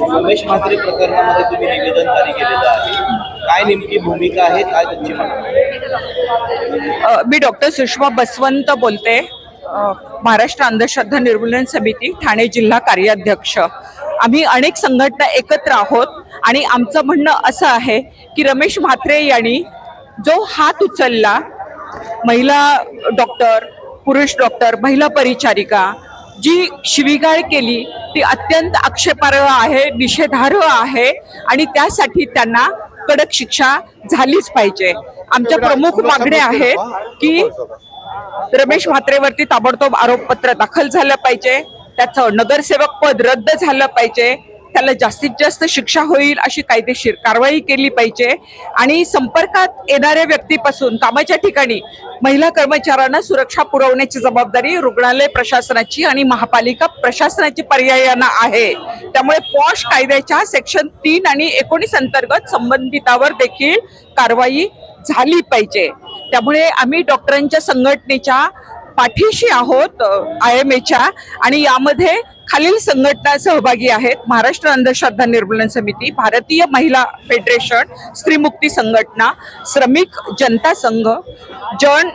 रमेश म्हात्रे प्रकरणामध्ये तुम्ही निवेदन जारी केलेलं आहे, काय नेमकी भूमिका आहे, काय तुमची मी डॉक्टर सुषमा बसवंत बोलते, महाराष्ट्र अंधश्रद्धा निर्मूलन समिती ठाणे जिल्हा कार्याध्यक्ष। आम्ही अनेक संघटना एकत्र आहोत आणि आमचं म्हणणं असं आहे की रमेश म्हात्रे यांनी जो हात उचलला, महिला डॉक्टर, पुरुष डॉक्टर, महिला परिचारिका, जी शिवीगाळ केली ती अत्यंत आक्षेपार्ह आहे, निषेधार्ह आहे आणि त्यासाठी त्यांना कडक शिक्षा झालीच पाहिजे। आमच्या प्रमुख मागण्या आहेत की रमेश म्हात्रेवरती ताबडतोब आरोपपत्र दाखल झालं पाहिजे, त्याचं नगरसेवक पद रद्द झालं पाहिजे, त्याला जास्तीत जास्त शिक्षा होईल अशी कायदेशीर कारवाई केली पाहिजे आणि संपर्कात येणाऱ्या व्यक्तीपासून कामाच्या ठिकाणी महिला कर्मचाऱ्यांना सुरक्षा पुरवण्याची जबाबदारी रुग्णालय प्रशासनाची आणि महापालिका प्रशासनाची पर्यायानं आहे। त्यामुळे पॉश कायद्याच्या सेक्शन 3 आणि 19 अंतर्गत संबंधितावर देखील कारवाई झाली पाहिजे। त्यामुळे आम्ही डॉक्टरांच्या संघटनेच्या पाठीशी आहोत, IMAच्या, आणि यामध्ये खालील संघटना सहभागी आहेत: महाराष्ट्र अंधश्रद्धा निर्मूलन समिती, भारतीय महिला फेडरेशन, स्त्रीमुक्ती संघटना, श्रमिक जनता संघ, जन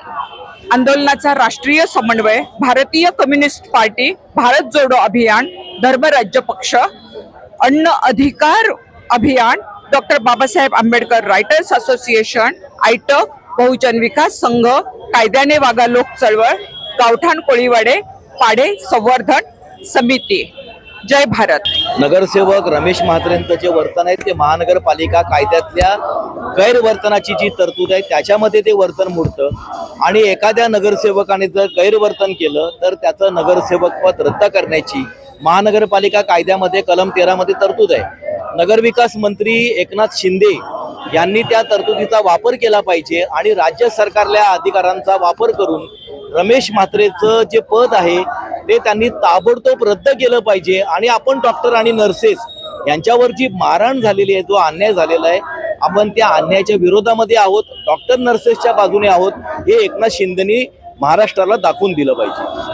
आंदोलनाचा राष्ट्रीय समन्वय, भारतीय कम्युनिस्ट पार्टी, भारत जोडो अभियान, धर्मराज्य पक्ष, Anna Adhikar Abhiyan, doctor Babasaheb Ambedkar writers association, AITUC, Bahujan Vikas Sangh, कायद्याने वागा लोक चळवळ, गावठाण कोळीवाडे पाडे संवर्धन समिती। जय भारत। नगरसेवक रमेश म्हात्रेंचं जे वर्तन आहे ते महानगरपालिका कायद्यातल्या गैरवर्तनाची जी तरतूद आहे त्याच्यामध्ये ते वर्तन मोडतं आणि एखाद्या नगरसेवकाने जर गैरवर्तन केलं तर त्याचं नगरसेवक पद रद्द करण्याची महानगरपालिका कायद्यामध्ये कलम 13 मध्ये तरतूद आहे। नगरविकास मंत्री एकनाथ शिंदे यांनी त्या तरतुदीचा वापर केला पाहिजे आणि राज्य सरकारल्या अधिकारांचा वापर करून रमेश म्हात्रेचं जे पद आहे ते त्यांनी ताबडतोब रद्द केलं पाहिजे आणि आपण डॉक्टर आणि नर्सेस यांच्यावर जी मारहाण झालेली आहे, जो अन्याय झालेला आहे, आपण त्या अन्यायाच्या विरोधामध्ये आहोत, डॉक्टर नर्सेसच्या बाजूने आहोत, हे एकनाथ शिंदेनी महाराष्ट्राला दाखवून दिलं पाहिजे।